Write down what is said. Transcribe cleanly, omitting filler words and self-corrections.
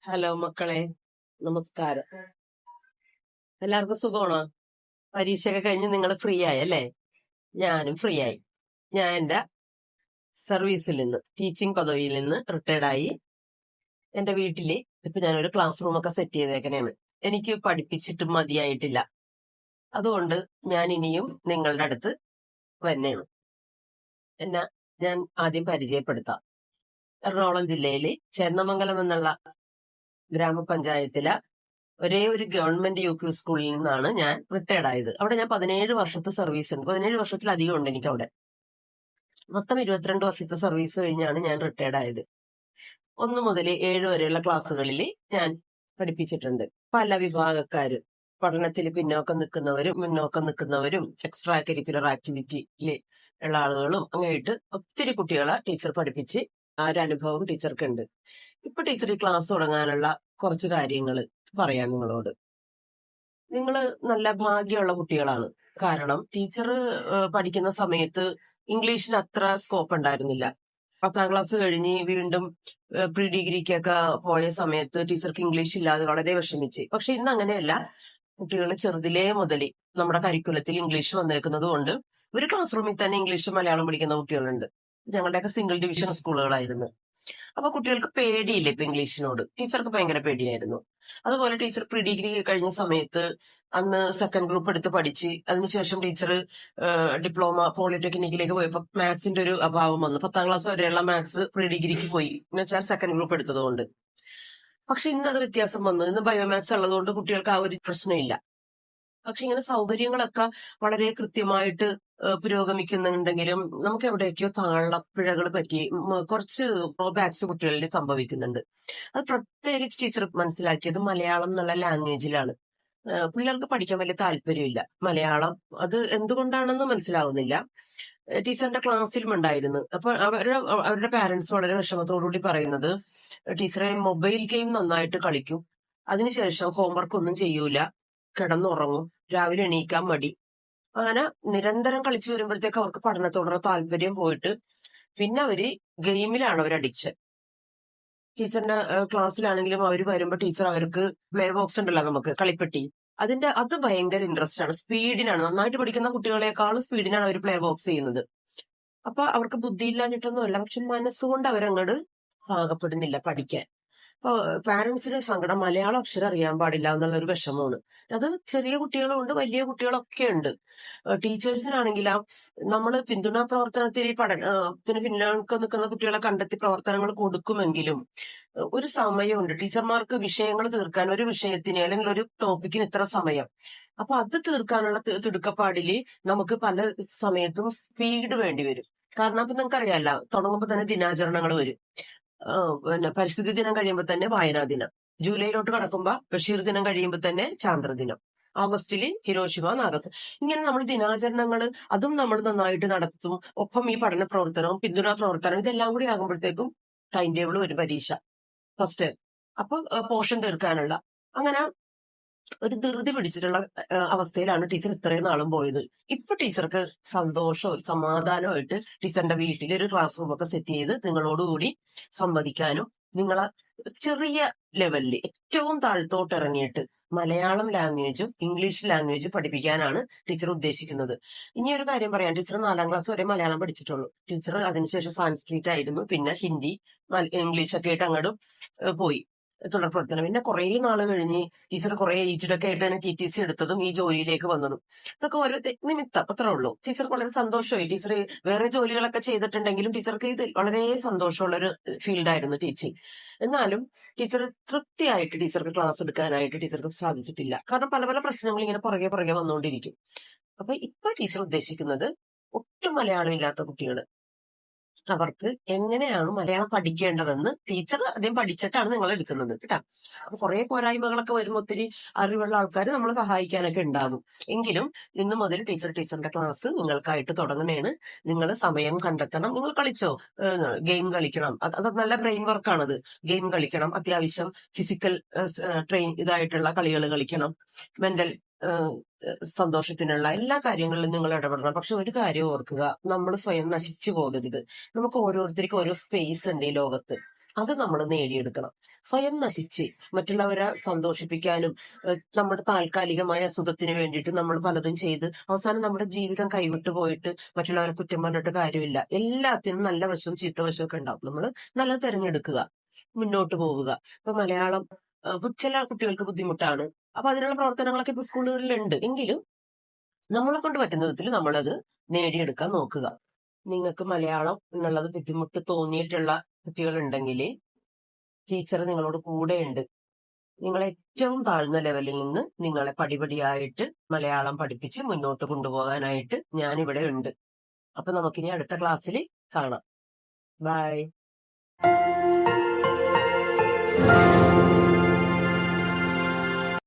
Hello മക്കളെ, നമസ്കാരം. എല്ലാവർക്കും സുഖമാണോ? പരീക്ഷയൊക്കെ കഴിഞ്ഞ് നിങ്ങൾ ഫ്രീ ആയല്ലേ? ഞാനും ഫ്രീ ആയി. ഞാൻ എന്റെ സർവീസിൽ നിന്ന്, ടീച്ചിങ് പദവിയിൽ നിന്ന് റിട്ടയർഡ് ആയി. എന്റെ വീട്ടില് ഇപ്പൊ ഞാനൊരു ക്ലാസ് റൂം ഒക്കെ സെറ്റ് ചെയ്തേക്കണേണ്. എനിക്ക് പഠിപ്പിച്ചിട്ട് മതിയായിട്ടില്ല. അതുകൊണ്ട് ഞാൻ ഇനിയും നിങ്ങളുടെ അടുത്ത് വന്നേണ്. എന്നെ ഞാൻ ആദ്യം പരിചയപ്പെടുത്താം. എറണാകുളം ജില്ലയില് ചേന്നമംഗലം എന്നുള്ള ഗ്രാമപഞ്ചായത്തിലെ ഒരേ ഒരു ഗവൺമെന്റ് യു സ്കൂളിൽ നിന്നാണ് ഞാൻ റിട്ടയർഡ് ആയത്. അവിടെ ഞാൻ 17 വർഷത്തെ സർവീസ് ഉണ്ട്. 17 വർഷത്തിലധികം ഉണ്ട് എനിക്ക് അവിടെ. മൊത്തം 22 വർഷത്തെ സർവീസ് കഴിഞ്ഞാണ് ഞാൻ റിട്ടയർഡ് ആയത്. 1 മുതൽ 7 വരെയുള്ള ക്ലാസ്സുകളിൽ ഞാൻ പഠിപ്പിച്ചിട്ടുണ്ട്. പല വിഭാഗക്കാരും, പഠനത്തിൽ പിന്നോക്കം നിൽക്കുന്നവരും മുന്നോക്കം നിൽക്കുന്നവരും എക്സ്ട്രാ കരിക്കുലർ ആക്ടിവിറ്റിയിൽ ഉള്ള ആളുകളും അങ്ങനെയായിട്ട് ഒത്തിരി കുട്ടികളെ ടീച്ചർ പഠിപ്പിച്ച് ആ ഒരു അനുഭവം ടീച്ചർക്കുണ്ട്. ഇപ്പൊ ടീച്ചർ ഈ ക്ലാസ് തുടങ്ങാനുള്ള കുറച്ച് കാര്യങ്ങൾ പറയാം നിങ്ങളോട്. നിങ്ങൾ നല്ല ഭാഗ്യമുള്ള കുട്ടികളാണ്. കാരണം ടീച്ചർ പഠിക്കുന്ന സമയത്ത് ഇംഗ്ലീഷിന് അത്ര സ്കോപ്പ് ഉണ്ടായിരുന്നില്ല. 10ാം ക്ലാസ് കഴിഞ്ഞ് വീണ്ടും പ്രീ ഡിഗ്രിക്കൊക്കെ പോയ സമയത്ത് ടീച്ചർക്ക് ഇംഗ്ലീഷ് ഇല്ലാതെ വളരെ വിഷമിച്ച്. പക്ഷെ ഇന്ന് അങ്ങനെയല്ല. കുട്ടികൾ ചെറുതിലേ മുതൽ നമ്മുടെ കരിക്കുലത്തിൽ ഇംഗ്ലീഷ് വന്നേക്കുന്നത് കൊണ്ട് ഒരു ക്ലാസ് റൂമിൽ തന്നെ ഇംഗ്ലീഷ് മലയാളം പഠിക്കുന്ന കുട്ടികളുണ്ട്. ഞങ്ങളുടെയൊക്കെ സിംഗിൾ ഡിവിഷൻ സ്കൂളുകളായിരുന്നു. അപ്പൊ കുട്ടികൾക്ക് പേടിയില്ല ഇപ്പൊ ഇംഗ്ലീഷിനോട്. ടീച്ചർക്ക് ഭയങ്കര പേടിയായിരുന്നു. അതുപോലെ ടീച്ചർ പ്രീ ഡിഗ്രി കഴിഞ്ഞ സമയത്ത് അന്ന് സെക്കൻഡ് ഗ്രൂപ്പ് എടുത്ത് പഠിച്ച് അതിനുശേഷം ടീച്ചർ ഡിപ്ലോമ പോളിടെക്നിക്കിലേക്ക് പോയപ്പോ മാത്സിന്റെ ഒരു അഭാവം വന്നു. 10ാം ക്ലാസ് വരെയുള്ള മാത്സ് പ്രീ ഡിഗ്രിക്ക് പോയി എന്ന് വെച്ചാൽ സെക്കൻഡ് ഗ്രൂപ്പ് എടുത്തത് കൊണ്ട്. പക്ഷെ ഇന്ന് അത് വ്യത്യാസം വന്നു. ഇന്ന് ബയോമാത്സ് ഉള്ളതുകൊണ്ട് കുട്ടികൾക്ക് ആ ഒരു പ്രശ്നമില്ല. പക്ഷെ ഇങ്ങനെ സൗകര്യങ്ങളൊക്കെ വളരെ കൃത്യമായിട്ട് പുരോഗമിക്കുന്നുണ്ടെങ്കിലും നമുക്ക് എവിടെയൊക്കെയോ താളപ്പിഴകൾ പറ്റി കുറച്ച് ഡ്രോബാക്സ് കുട്ടികളിൽ സംഭവിക്കുന്നുണ്ട്. അത് പ്രത്യേകിച്ച് ടീച്ചർ മനസ്സിലാക്കിയത് മലയാളം എന്നുള്ള ലാംഗ്വേജിലാണ്. പിള്ളേർക്ക് പഠിക്കാൻ വലിയ താല്പര്യമില്ല മലയാളം. അത് എന്തുകൊണ്ടാണെന്ന് മനസ്സിലാവുന്നില്ല. ടീച്ചറിന്റെ ക്ലാസ്സിലും ഉണ്ടായിരുന്നു. അപ്പൊ അവരുടെ പാരന്റ്സ് വളരെ വിഷമത്തോടുകൂടി പറയുന്നത്, ടീച്ചറെ മൊബൈൽ ഗെയിം നന്നായിട്ട് കളിക്കും, അതിനുശേഷം ഹോംവർക്ക് ഒന്നും ചെയ്യൂല, കിടന്നുറങ്ങും, രാവിലെ എണീക്കാൻ മടി. അങ്ങനെ നിരന്തരം കളിച്ചു വരുമ്പോഴത്തേക്ക് അവർക്ക് പഠനത്തോടുള്ള താല്പര്യം പോയിട്ട് പിന്നെ അവര് ഗെയിമിലാണ് അവർ അഡിക്ഷൻ. ടീച്ചറിന്റെ ക്ലാസ്സിലാണെങ്കിലും അവർ വരുമ്പോ ടീച്ചർ അവർക്ക് പ്ലേ ബോക്സ് ഉണ്ടല്ലോ നമുക്ക് കളിപ്പെട്ടി, അത് ഭയങ്കര ഇൻട്രസ്റ്റ് ആണ്. സ്പീഡിനാണ്, നന്നായിട്ട് പഠിക്കുന്ന കുട്ടികളെക്കാളും സ്പീഡിനാണ് അവർ പ്ലേ ബോക്സ് ചെയ്യുന്നത്. അപ്പൊ അവർക്ക് ബുദ്ധിയില്ലാഞ്ഞിട്ടൊന്നുമല്ല, പക്ഷെ മനസ്സുകൊണ്ട് അവരങ്ങോട്ട് പാകപ്പെടുന്നില്ല പഠിക്കാൻ. അപ്പൊ പാരന്റ്സിന് സങ്കടം, മലയാളം അക്ഷരം അറിയാൻ പാടില്ല എന്നുള്ളൊരു വിഷമമാണ്. അത് ചെറിയ കുട്ടികളും ഉണ്ട്, വലിയ കുട്ടികളൊക്കെ ഉണ്ട്. ടീച്ചേഴ്സിനാണെങ്കിലും നമ്മൾ പിന്തുണാ പ്രവർത്തനത്തിൽ ഈ പഠനത്തിന് പിന്നോക്കം നിൽക്കുന്ന കുട്ടികളെ കണ്ടെത്തി പ്രവർത്തനങ്ങൾ കൊടുക്കുമെങ്കിലും ഒരു സമയമുണ്ട് ടീച്ചർമാർക്ക് വിഷയങ്ങൾ തീർക്കാൻ. ഒരു വിഷയത്തിന് അല്ലെങ്കിൽ ഒരു ടോപ്പിക്കിന് ഇത്ര സമയം. അപ്പൊ അത് തീർക്കാനുള്ള തിടുക്കപ്പാടില് നമുക്ക് പല സമയത്തും സ്പീഡ് വേണ്ടി വരും. കാരണം അപ്പൊ നിങ്ങൾക്ക് അറിയാലോ, തുടങ്ങുമ്പോ തന്നെ ദിനാചരണങ്ങൾ വരും. പിന്നെ പരിസ്ഥിതി ദിനം കഴിയുമ്പോൾ തന്നെ വായനാ ദിനം, ജൂലൈയിലോട്ട് കടക്കുമ്പോ ബഷീർ ദിനം കഴിയുമ്പോൾ തന്നെ ചാന്ദ്രദിനം, ഓഗസ്റ്റില് ഹിരോഷിമ നാഗസാക്കി. ഇങ്ങനെ നമ്മൾ ദിനാചരണങ്ങൾ അതും നമ്മൾ നന്നായിട്ട് നടത്തും. ഒപ്പം ഈ പഠന പ്രവർത്തനവും പിന്തുണാ പ്രവർത്തനം ഇതെല്ലാം കൂടി ആകുമ്പോഴത്തേക്കും ടൈം ടേബിൾ ഒരു പരീക്ഷ ഫസ്റ്റ്, അപ്പൊ പോർഷൻ തീർക്കാനുള്ള, അങ്ങനെ ഒരു ധൃതി പിടിച്ചിട്ടുള്ള അവസ്ഥയിലാണ് ടീച്ചർ ഇത്രയും നാളും പോയത്. ഇപ്പൊ ടീച്ചർക്ക് സന്തോഷവും സമാധാനമായിട്ട് ടീച്ചറിന്റെ വീട്ടിൽ ഒരു ക്ലാസ് റൂം ഒക്കെ സെറ്റ് ചെയ്ത് നിങ്ങളോടുകൂടി സംവദിക്കാനും, നിങ്ങളെ ചെറിയ ലെവലിൽ ഏറ്റവും താഴ്ത്തോട്ട് ഇറങ്ങിയിട്ട് മലയാളം ലാംഗ്വേജും ഇംഗ്ലീഷ് ലാംഗ്വേജും പഠിപ്പിക്കാനാണ് ടീച്ചർ ഉദ്ദേശിക്കുന്നത്. ഇനി ഒരു കാര്യം പറയാം, ടീച്ചർ 4ാം ക്ലാസ് വരെ മലയാളം പഠിച്ചിട്ടുള്ളൂ. ടീച്ചർ അതിനുശേഷം സാൻസ്ക്രിറ്റ് ആയിരുന്നു, പിന്നെ ഹിന്ദി ഇംഗ്ലീഷ് ഒക്കെ ആയിട്ട് അങ്ങോട്ടും പോയി തുടർ പ്രവർത്തനം. പിന്നെ കുറെ നാള് കഴിഞ്ഞ് ടീച്ചർ കുറെ ഏജ്ഡൊക്കെ ആയിട്ട് തന്നെ TTC എടുത്തതും ഈ ജോലിയിലേക്ക് വന്നതും ഇതൊക്കെ ഓരോ നിമിത്തം അത്രേ ഉള്ളൂ. ടീച്ചർക്ക് വളരെ സന്തോഷമായി. ടീച്ചർ വേറെ ജോലികളൊക്കെ ചെയ്തിട്ടുണ്ടെങ്കിലും ടീച്ചർക്ക് ഇത് വളരെ സന്തോഷമുള്ള ഒരു ഫീൽഡായിരുന്നു ടീച്ചിങ്. എന്നാലും ടീച്ചർ തൃപ്തിയായിട്ട് ടീച്ചർക്ക് ക്ലാസ് എടുക്കാനായിട്ട് ടീച്ചർക്ക് സാധിച്ചിട്ടില്ല. കാരണം പല പല പ്രശ്നങ്ങൾ ഇങ്ങനെ പുറകെ പുറകെ വന്നുകൊണ്ടിരിക്കും. അപ്പൊ ഇപ്പൊ ടീച്ചർ ഉദ്ദേശിക്കുന്നത് ഒട്ടും മലയാളം ഇല്ലാത്ത കുട്ടികൾ, അവർക്ക് എങ്ങനെയാണ് മലയാളം പഠിക്കേണ്ടതെന്ന് ടീച്ചർ ആദ്യം പഠിച്ചിട്ടാണ് നിങ്ങൾ എടുക്കുന്നത് കേട്ടോ. അപ്പൊ കുറെ പോരായ്മകളൊക്കെ വരുമ്പോൾ ഒത്തിരി അറിവുള്ള ആൾക്കാർ നമ്മളെ സഹായിക്കാനൊക്കെ ഉണ്ടാകും. എങ്കിലും ഇന്ന് മുതൽ ടീച്ചറിന്റെ ക്ലാസ് നിങ്ങൾക്കായിട്ട് തുടങ്ങണേണ്. നിങ്ങൾ സമയം കണ്ടെത്തണം. നിങ്ങൾ കളിച്ചോ, ഗെയിം കളിക്കണം, അത് നല്ല ബ്രെയിൻ വർക്കാണത്. ഗെയിം കളിക്കണം, അത്യാവശ്യം ഫിസിക്കൽ ട്രെയിൻ ഇതായിട്ടുള്ള കളികൾ കളിക്കണം, മെന്റൽ സന്തോഷത്തിനുള്ള എല്ലാ കാര്യങ്ങളിലും നിങ്ങൾ ഇടപെടണം. പക്ഷെ ഒരു കാര്യം ഓർക്കുക, നമ്മൾ സ്വയം നശിച്ചു പോകരുത്. നമുക്ക് ഓരോരുത്തർക്കും ഓരോ സ്പേസ് ഉണ്ട് ഈ ലോകത്ത്. അത് നമ്മൾ നേടിയെടുക്കണം. സ്വയം നശിച്ച് മറ്റുള്ളവരെ സന്തോഷിപ്പിക്കാനും നമ്മുടെ താൽക്കാലികമായ സുഖത്തിന് വേണ്ടിയിട്ട് നമ്മൾ പലതും ചെയ്ത് അവസാനം നമ്മുടെ ജീവിതം കൈവിട്ടു പോയിട്ട് മറ്റുള്ളവരെ കുറ്റം പറഞ്ഞിട്ട് കാര്യമില്ല. എല്ലാത്തിനും നല്ല വശവും ചീത്ത വശവും ഒക്കെ ഉണ്ടാവും. നമ്മൾ നല്ലത് തിരഞ്ഞെടുക്കുക, മുന്നോട്ട് പോവുക. ഇപ്പൊ മലയാളം ചില കുട്ടികൾക്ക് ബുദ്ധിമുട്ടാണ്. അപ്പൊ അതിനുള്ള പ്രവർത്തനങ്ങളൊക്കെ ഇപ്പൊ സ്കൂളുകളിലുണ്ട്. എങ്കിലും നമ്മളെ കൊണ്ട് പറ്റുന്ന വിധത്തിൽ നമ്മളത് നേടിയെടുക്കാൻ നോക്കുക. നിങ്ങൾക്ക് മലയാളം എന്നുള്ളത് ബുദ്ധിമുട്ട് തോന്നിയിട്ടുള്ള കുട്ടികളുണ്ടെങ്കിൽ ടീച്ചർ നിങ്ങളോട് കൂടെയുണ്ട്. നിങ്ങൾ ഏറ്റവും താഴ്ന്ന ലെവലിൽ നിന്ന് നിങ്ങളെ പടിപടിയായിട്ട് മലയാളം പഠിപ്പിച്ച് മുന്നോട്ട് കൊണ്ടുപോകാനായിട്ട് ഞാൻ ഇവിടെ ഉണ്ട്. അപ്പൊ നമുക്കിനി അടുത്ത ക്ലാസ്സിൽ കാണാം. ബൈ.